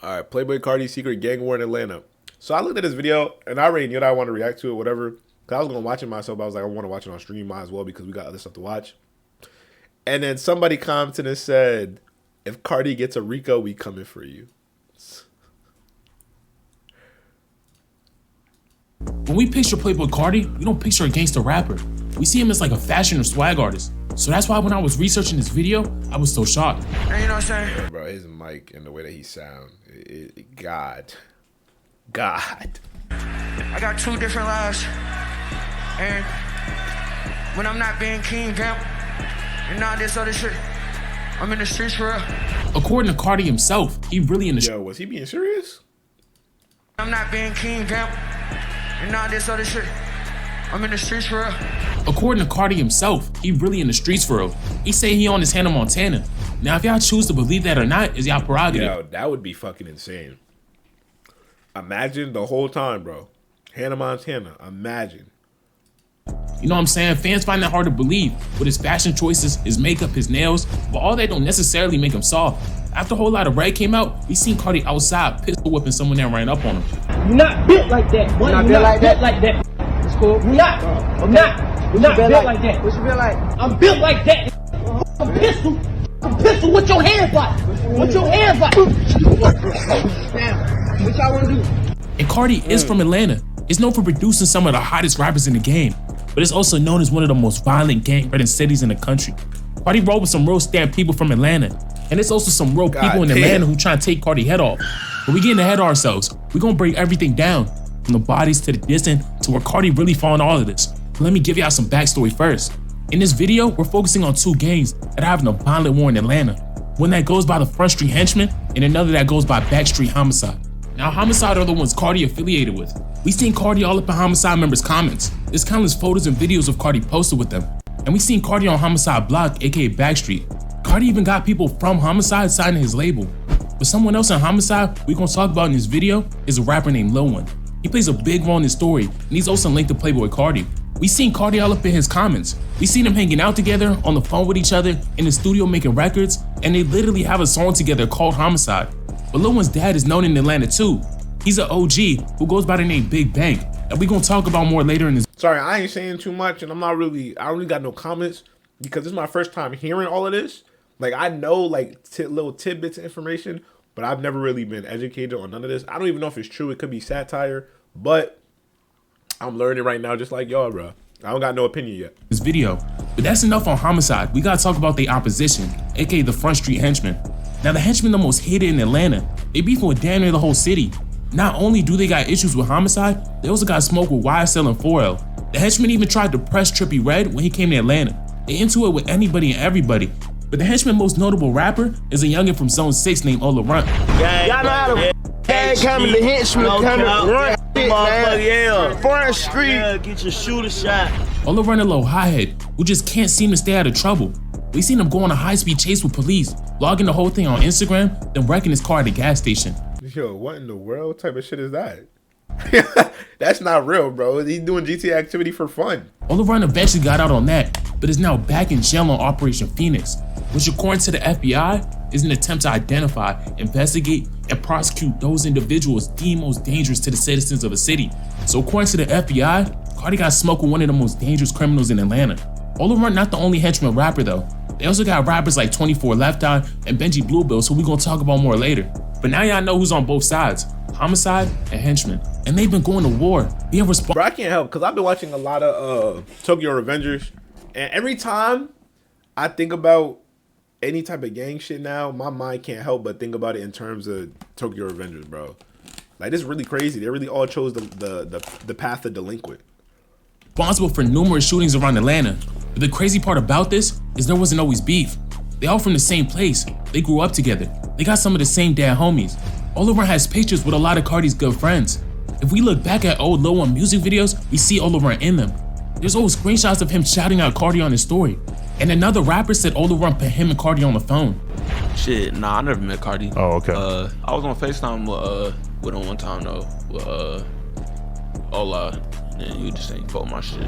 All right, Playboi Carti's secret gang war in Atlanta. So I looked at this video and I already knew that I wanted to react to it, whatever. Cause I was gonna watch it myself. I was like, I want to watch it on stream, might as well, because we got other stuff to watch. And then somebody commented and said, "If Carti gets a Rico, we coming for you." When we picture Playboi Carti, we don't picture a gangster rapper. We see him as like a fashion or swag artist. So that's why when I was researching this video, I was so shocked. You know what I'm saying? Yeah, bro, his mic and the way that he sound, God. I got 2 different lives. And when I'm not being king, vamp, and all this other shit, I'm in the streets for real. According to Carti himself, he really in the Yo, was he being serious? I'm not being king, vamp, and all this other shit, I'm in the streets for real. According to Carti himself, he really in the streets for real. He say he on his Hannah Montana. Now, if y'all choose to believe that or not, is y'all prerogative. Yo, that would be fucking insane. Imagine the whole time, bro. Hannah Montana, imagine. You know what I'm saying? Fans find that hard to believe with his fashion choices, his makeup, his nails, but all that don't necessarily make him soft. After a whole lot of Red came out, we seen Carti outside pistol whipping someone that ran up on him. You're not built like that. You're not built like that. It's cool. You're not. I'm not. You're not built like that. What's you built like? I'm built like that. I'm pistol. I'm pistol. What your hands like? What your hands like? Damn. What y'all want to do? And Carti is from Atlanta. It's known for producing some of the hottest rappers in the game, but it's also known as one of the most violent gang-ridden cities in the country. Carti rolled with some real stand people from Atlanta, and it's also some real people in Atlanta who try to take Carti head off. But we getting ahead of ourselves. We're gonna break everything down, from the bodies to the distance to where Carti really fall in all of this. But let me give y'all some backstory first. In this video, we're focusing on 2 gangs that are having a violent war in Atlanta. One that goes by the Front Street Henchmen, and another that goes by Backstreet Homicide. Now, Homicide are the ones Carti affiliated with. We seen Carti all up in Homicide members' comments. There's countless photos and videos of Carti posted with them. And we seen Carti on Homicide Block, aka Backstreet. Carti even got people from Homicide signing his label. But someone else in Homicide we gonna talk about in this video is a rapper named Lil One. He plays a big role in this story, and he's also linked to Playboi Carti. We seen Carti all up in his comments. We seen them hanging out together, on the phone with each other, in the studio making records, and they literally have a song together called Homicide. But Lil One's dad is known in Atlanta too. He's an OG who goes by the name Big Bang, and we gonna talk about more later in this. Sorry, I ain't saying too much, and I really got no comments, because this is my first time hearing all of this. Like, I know like little tidbits of information, but I've never really been educated on none of this. I don't even know if it's true. It could be satire, but I'm learning right now just like y'all, bro. I don't got no opinion yet. This video, but that's enough on Homicide. We gotta talk about the opposition, aka the Front Street Henchmen. Now, the Henchmen the most hated in Atlanta. They beefing with damn near the whole city. Not only do they got issues with Homicide, they also got smoke with YSL and 4L. The Henchmen even tried to press Trippie Redd when he came to Atlanta. They into it with anybody and everybody. But the Henchman's most notable rapper is a youngin from Zone 6 named Ola Runt. Y'all know how to coming, the Henchman coming, run shit, man. Yeah. Front Street. Yeah, get your shooter shot. Ola Runt a little hothead who just can't seem to stay out of trouble. We seen him go on a high-speed chase with police, logging the whole thing on Instagram, then wrecking his car at a gas station. Yo, what in the world? What type of shit is that? That's not real, bro. He's doing GTA activity for fun. Ola Runt eventually got out on that, but is now back in jail on Operation Phoenix, which according to the FBI is an attempt to identify, investigate, and prosecute those individuals deemed most dangerous to the citizens of a city. So according to the FBI, Carti got smoked with one of the most dangerous criminals in Atlanta. Ola Runt not the only henchman rapper though. They also got rappers like 24 Left Eye and Benji Bluebills, who we gonna talk about more later. But now y'all know who's on both sides, Homicide and Henchmen. And they've been going to war, being responsible. Bro, I can't help, because I've been watching a lot of Tokyo Revengers, and every time I think about any type of gang shit now, my mind can't help but think about it in terms of Tokyo Revengers, bro. Like, this is really crazy. They really all chose the path of delinquent. Responsible for numerous shootings around Atlanta. But the crazy part about this is there wasn't always beef. They all from the same place. They grew up together. They got some of the same dad homies. Ola Runt has pictures with a lot of Carti's good friends. If we look back at old Lil One music videos, we see Ola Runt in them. There's old screenshots of him shouting out Carti on his story. And another rapper said Ola Runt put him and Carti on the phone. Shit, nah, I never met Carti. Oh, okay. I was on FaceTime with him one time though, with Ola, and he just ain't fuck my shit.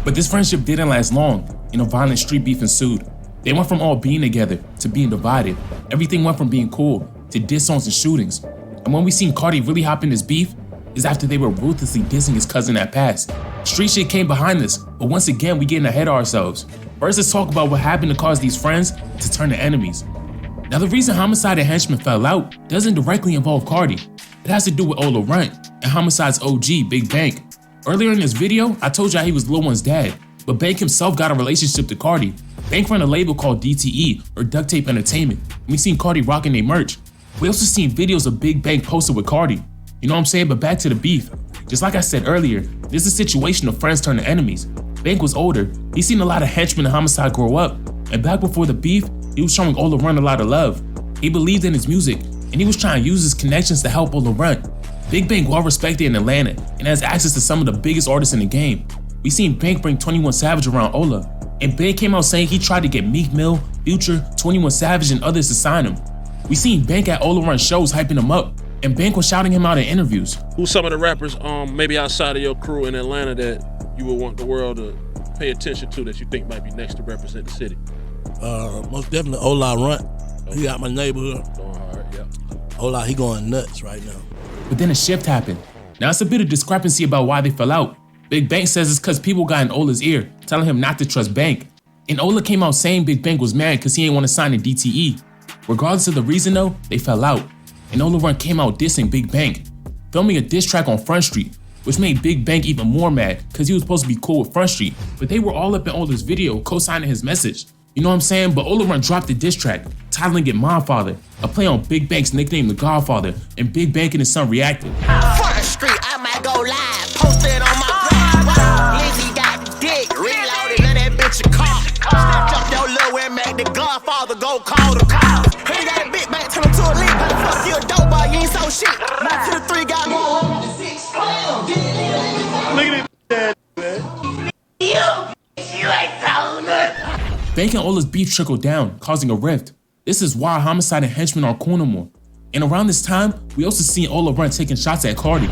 But this friendship didn't last long, and a violent street beef ensued. They went from all being together to being divided. Everything went from being cool to diss songs and shootings. And when we seen Carti really hop in this beef, is after they were ruthlessly dissing his cousin that passed. Street shit came behind this, but once again, we getting ahead of ourselves. First, let's talk about what happened to cause these friends to turn to enemies. Now, the reason Homicide and Henchman fell out doesn't directly involve Carti. It has to do with Ola Runt and Homicide's OG, Big Bank. Earlier in this video, I told y'all he was Lil One's dad, but Bank himself got a relationship to Carti. Bank ran a label called DTE, or Duct Tape Entertainment, and we seen Carti rocking their merch. We also seen videos of Big Bank posted with Carti. You know what I'm saying? But back to the beef. Just like I said earlier, this is a situation of friends turn to enemies. Bank was older, he seen a lot of henchmen and Homicide grow up, and back before the beef, he was showing Ola Runt a lot of love. He believed in his music, and he was trying to use his connections to help Ola Runt. Big Bank well respected in Atlanta, and has access to some of the biggest artists in the game. We seen Bank bring 21 Savage around Ola, and Bank came out saying he tried to get Meek Mill, Future, 21 Savage, and others to sign him. We seen Bank at Ola Runt shows hyping him up, and Bank was shouting him out in interviews. Who's some of the rappers, maybe outside of your crew in Atlanta that you would want the world to pay attention to that you think might be next to represent the city? Most definitely Ola Runt. He out my neighborhood. Going hard, yeah. Ola, he going nuts right now. But then a shift happened. Now it's a bit of discrepancy about why they fell out. Big Bank says it's cause people got in Ola's ear, telling him not to trust Bank. And Ola came out saying Big Bank was mad cause he ain't want to sign a DTE. Regardless of the reason though, they fell out. And Ola Runt came out dissing Big Bank, filming a diss track on Front Street, which made Big Bank even more mad cause he was supposed to be cool with Front Street, but they were all up in Ola's video co-signing his message. You know what I'm saying? But Ola Runt dropped the diss track, titling it My Father, a play on Big Bank's nickname The Godfather, and Big Bank and his son reacted. Front Street, I might go live, posted on my blog. Lizzie got the dick, reloaded, let that bitch a car. Snatch up your little and make the Godfather go call the cops. He got a big back, turn him to a lead, but fuck you a dope boy, you ain't so shit. Back to the 3 got more. Look at that, man. You ain't so good. Bank and Ola's beef trickled down, causing a rift. This is why Homicide and Henchmen aren't cool no more. And around this time, we also seen Ola Runt taking shots at Carti.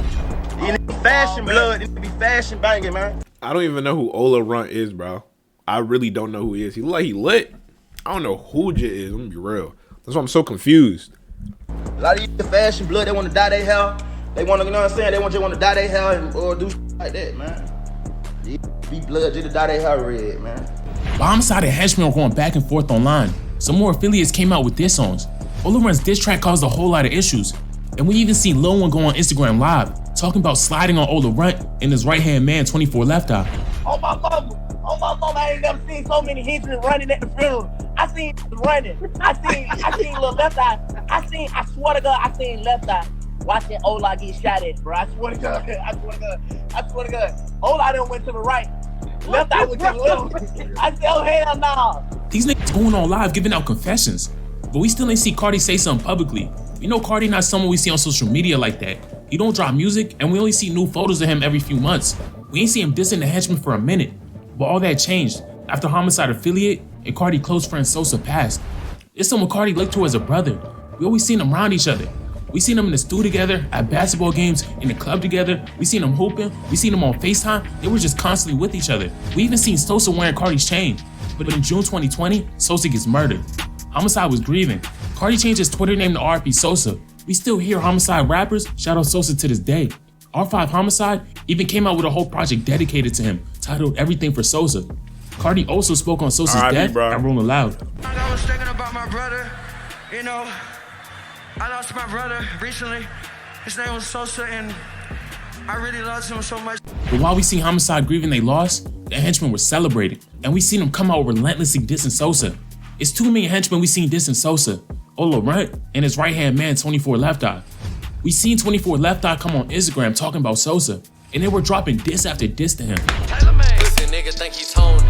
Fashion blood, it be fashion banging, man. I don't even know who Ola Runt is, bro. I really don't know who he is. He look like he lit. I don't know who Jit is. I'm gonna be real. That's why I'm so confused. A lot of these fashion blood, they want to dye their hair. They want to, you know what I'm saying? They just want to dye their hair or do like that, man. These be blood just to dye their hair red, man. But Homicide and Henchmen are going back and forth online. Some more affiliates came out with diss songs. Ola Runt's diss track caused a whole lot of issues. And we even seen Lil One go on Instagram Live, talking about sliding on Ola Runt and his right-hand man, 24 Left Eye. Oh my mama, I ain't never seen so many henchmen running at the funeral. I seen running. I seen little Left Eye. I swear to God, I seen Left Eye watching Ola get shot at, bro. I swear to God. Ola done went to the right. Left Eye went to the left. I said, oh hell no. These niggas going on live giving out confessions. But we still ain't see Carti say something publicly. We know Carti not someone we see on social media like that. He don't drop music, and we only see new photos of him every few months. We ain't see him dissing the Henchmen for a minute. But all that changed after Homicide affiliate and Carti close friend Sosa passed. It's someone Carti looked to as a brother. We always seen them around each other. We seen them in the studio together, at basketball games, in the club together. We seen them hooping. We seen them on FaceTime. They were just constantly with each other. We even seen Sosa wearing Carti's chain. But in June 2020, Sosa gets murdered. Homicide was grieving. Carti changed his Twitter name to RP Sosa. We still hear Homicide rappers shout out Sosa to this day. R5 Homicide even came out with a whole project dedicated to him, titled Everything for Sosa. Carti also spoke on Sosa's death at Rolling Loud. I was thinking about my brother, you know, I lost my brother recently. His name was Sosa, and I really loved him so much. But while we see Homicide grieving they lost, the Henchmen were celebrating, and we seen them come out relentlessly dissing Sosa. It's 2 main henchmen we seen dissing Sosa, Ola Runt and his right-hand man, 24 Left Eye. We seen 24 Left Eye come on Instagram talking about Sosa, and they were dropping diss after diss to him. Listen, nigga think he's Tony.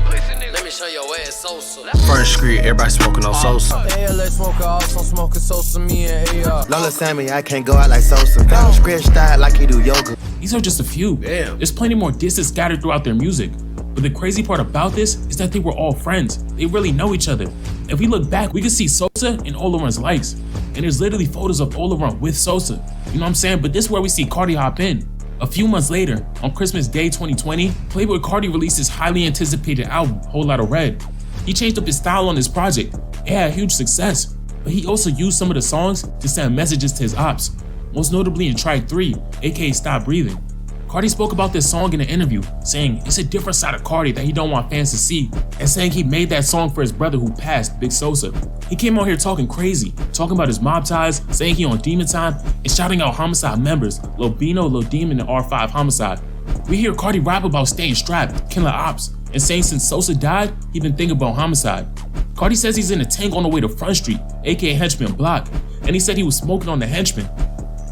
Let me show your ass Sosa. First Street, everybody smoking on Sosa. ATL smoker, also smoking Sosa, me and AR. Lola Sammy, I can't go out like Sosa. Got him scratched out like he do yoga. These are just a few. Damn. There's plenty more disses scattered throughout their music. But the crazy part about this is that they were all friends. They really know each other. If we look back, we can see Sosa and Ola Runt's likes. And there's literally photos of Ola Runt with Sosa. You know what I'm saying? But this is where we see Carti hop in. A few months later, on Christmas Day 2020, Playboi Carti released his highly anticipated album, Whole Lotta Red. He changed up his style on this project. It had huge success, but he also used some of the songs to send messages to his ops. most notably in track 3, aka Stop Breathing. Carti spoke about this song in an interview, saying it's a different side of Carti that he don't want fans to see, and saying he made that song for his brother who passed, Big Sosa. He came out here talking crazy, talking about his mob ties, saying he on Demon Time, and shouting out Homicide members, Lil Bino, Lil Demon, and R5 Homicide. We hear Carti rap about staying strapped, killing ops, and saying since Sosa died, he been thinking about homicide. Carti says he's in a tank on the way to Front Street, aka Henchman Block, and he said he was smoking on the Henchman.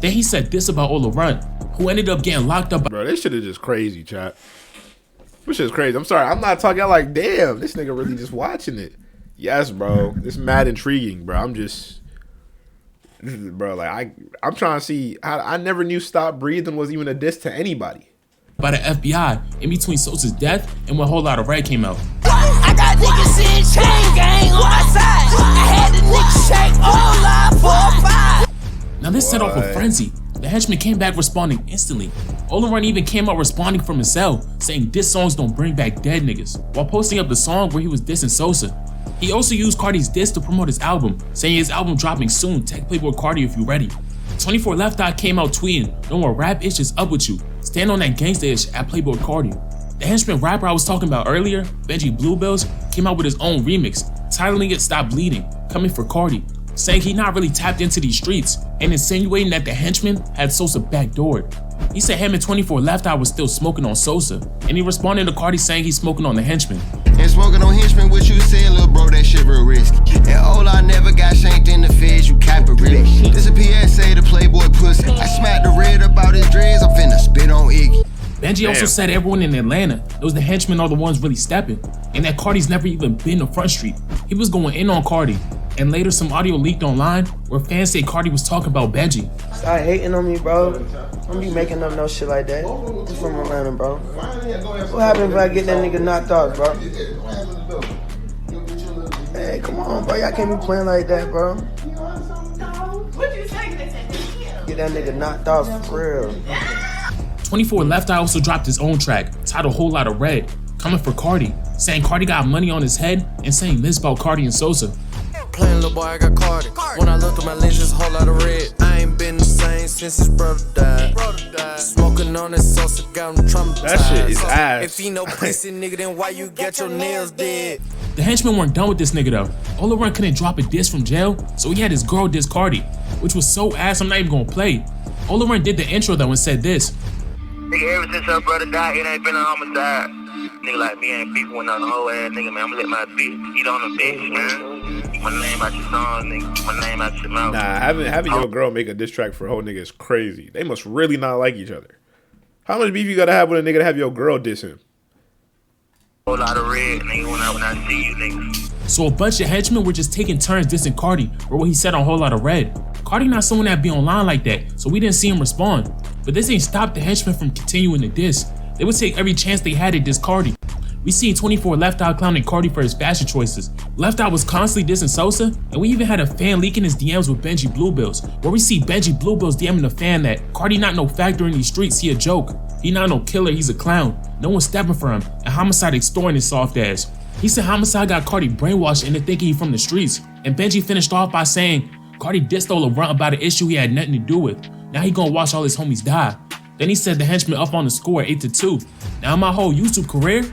Then he said this about Ola Runt, who ended up getting locked up. Bro, this shit is just crazy, chat. This shit is crazy. I'm sorry, I'm not talking. I'm like, damn, this nigga really just watching it. Yes, bro. It's mad intriguing, bro. Bro, like I'm trying to see. I never knew Stop Breathing was even a diss to anybody. By the FBI in between Sosa's death and when Whole Lotta Red came out. I got niggas in chain gang on my side. I had the niggas shake all live for 5. Now this set off a frenzy. The Henchman came back responding instantly. Ola Runt even came out responding from his cell, saying diss songs don't bring back dead niggas, while posting up the song where he was dissing Sosa. He also used Carti's diss to promote his album, saying his album dropping soon, tag Playboi Carti if you ready. 24 Left Eye came out tweeting, no more rap ish is up with you, stand on that gangsta ish at Playboi Carti. The Henchman rapper I was talking about earlier, Benji Bluebells, came out with his own remix, titling it Stop Bleeding, coming for Carti, saying he not really tapped into these streets and insinuating that the Henchman had Sosa backdoored. He said him and 24 Left Eye was still smoking on Sosa, and he responded to Carti saying he's smoking on the Henchman. And smoking on Henchman, what you said, little bro, that shit real risky. And all I never got shanked in the feds, you cap it really. This a PSA to Playboi pussy. I smacked the red about his dreads, I'm finna spit on Iggy. Benji also said everyone in Atlanta knows the Henchmen are the ones really stepping, and that Carti's never even been to Front Street. He was going in on Carti, and later some audio leaked online where fans say Carti was talking about Benji. Stop hating on me, bro. Don't be making up no shit like that. I'm from Atlanta, bro. What happened if I get that nigga knocked off, bro? Hey, come on, bro. Y'all can't be playing like that, bro. Get that nigga knocked off for real. 24 Left Eye also dropped his own track, titled Whole Lotta Red, coming for Carti, saying Carti got money on his head and saying this about Carti and Sosa. Playing little boy, I got Carti. When I look through my lenses, a whole lot of red. I ain't been the same since his brother died. Smoking on his Sosa, got him traumatized. That shit is ass. If he no pussy nigga, then why you get your nails dead? The Henchmen weren't done with this nigga though. Ola Runt couldn't drop a diss from jail, so he had his girl diss Carti, which was so ass I'm not even gonna play. Ola Runt did the intro though and said this. Nigga, ever since her brother died, it ain't been a homicide. Nigga like me ain't people with no whole ass nigga, man. I'ma let my bitch eat on the bitch, man. Keep my name out your song, nigga. Keep my name out your mouth. Nah, having your girl make a diss track for a whole nigga is crazy. They must really not like each other. How much beef you gotta have with a nigga to have your girl diss him? Whole lot of red, nigga, when I see you, nigga. So a bunch of henchmen were just taking turns dissing Carti for what he said on Whole Lotta Red. Carti not someone that be online like that, so we didn't see him respond. But this ain't stopped the henchmen from continuing to diss. They would take every chance they had to diss Carti. We seen 24 Left Eye clowning Carti for his fashion choices. Left Eye was constantly dissing Sosa, and we even had a fan leaking his DMs with Benji Bluebells, where we see Benji Bluebells DMing the fan that Carti not no factor in these streets, he a joke. He not no killer, he's a clown. No one's stepping for him, and Homicide extorting his soft ass. He said Homicide got Carti brainwashed into thinking he from the streets, and Benji finished off by saying Carti dissed Ola Runt about an issue he had nothing to do with. Now he gonna watch all his homies die. Then he said the henchmen up on the score 8-2. Now in my whole YouTube career,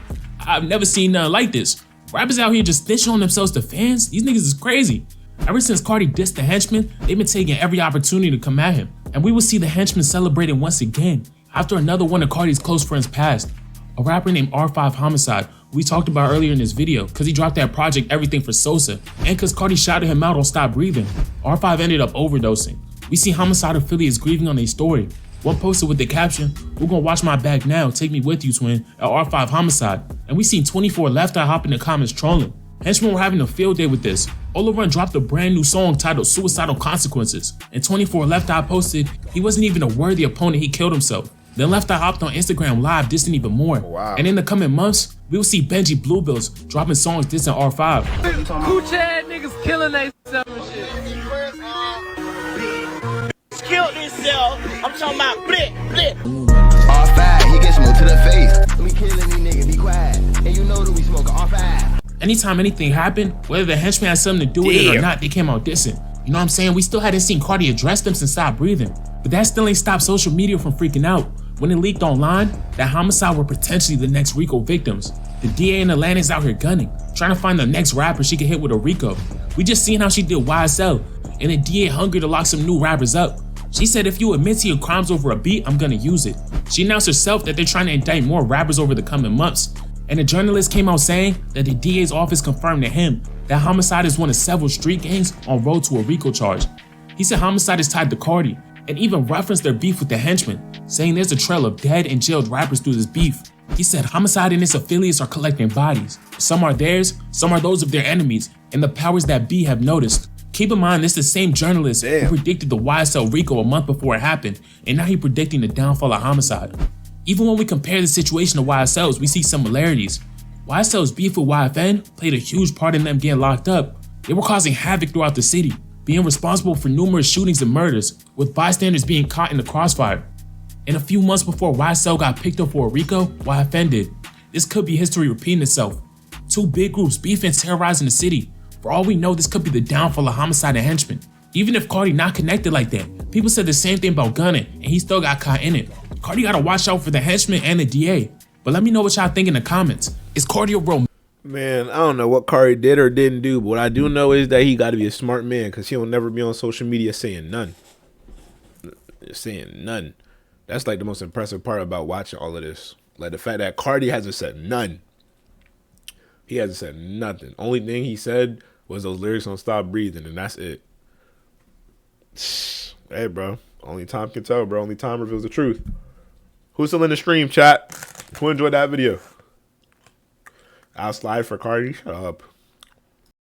I've never seen nothing like this. Rappers out here just snitching on themselves to fans, these niggas is crazy. Ever since Carti dissed the henchmen, they've been taking every opportunity to come at him. And we will see the henchmen celebrating once again, after another one of Carti's close friends passed. A rapper named R5 Homicide, who we talked about earlier in this video, cause he dropped that project Everything for Sosa, and cause Carti shouted him out on Stop Breathing. R5 ended up overdosing. We see Homicide affiliates grieving on their story. One posted with the caption, "We're gonna watch my back now, take me with you twin," at R5 Homicide. And we seen 24 Left Eye hop in the comments trolling. Henchmen were having a field day with this. Ola Runt dropped a brand new song titled Suicidal Consequences, and 24 Left Eye posted he wasn't even a worthy opponent, he killed himself. Then Left Eye hopped on Instagram live dissing even more. Wow. And in the coming months, we will see Benji Bluebells dropping songs dissing R5. Coochie ass niggas killing they stuff and shit. Killed himself. I'm talking about blip, blip. R5, he gets smoked to the face. We killing these niggas, be quiet. And you know that we smoke R5. Anytime anything happened, whether the henchmen had something to do with it or not, they came out dissing. You know what I'm saying? We still hadn't seen Carti address them since Stop Breathing. But that still ain't stopped social media from freaking out when it leaked online that homicide were potentially the next Rico victims. The DA in Atlanta is out here gunning, trying to find the next rapper she can hit with a Rico. We just seen how she did YSL, and the DA hungry to lock some new rappers up. She said if you admit to your crimes over a beat, I'm gonna use it. She announced herself that they're trying to indict more rappers over the coming months. And a journalist came out saying that the DA's office confirmed to him that homicide is one of several street gangs on road to a RICO charge. He said homicide is tied to Cardi, and even referenced their beef with the henchmen, saying there's a trail of dead and jailed rappers through this beef. He said homicide and its affiliates are collecting bodies. Some are theirs, some are those of their enemies, and the powers that be have noticed. Keep in mind, this is the same journalist who predicted the YSL RICO a month before it happened, and now he's predicting the downfall of homicide. Even when we compare the situation to YSL's, we see similarities. YSL's beef with YFN played a huge part in them getting locked up. They were causing havoc throughout the city, being responsible for numerous shootings and murders, with bystanders being caught in the crossfire. And a few months before YSL got picked up for a RICO, YFN did. This could be history repeating itself. Two big groups beefing and terrorizing the city. For all we know, this could be the downfall of homicide and henchmen. Even if Cardi not connected like that, people said the same thing about gunning, and he still got caught in it. Cardi gotta watch out for the henchmen and the DA. But let me know what y'all think in the comments. Is Cardi a real man? I don't know what Cardi did or didn't do, but what I do know is that he gotta be a smart man, because he'll never be on social media saying none. Saying none. That's like the most impressive part about watching all of this. Like the fact that Cardi hasn't said none. He hasn't said nothing. Only thing he said was those lyrics on Stop Breathing, and that's it. Hey, bro. Only time can tell, bro. Only time reveals the truth. Who's still in the stream, chat? Who enjoyed that video? I'll slide for Cardi. Shut up.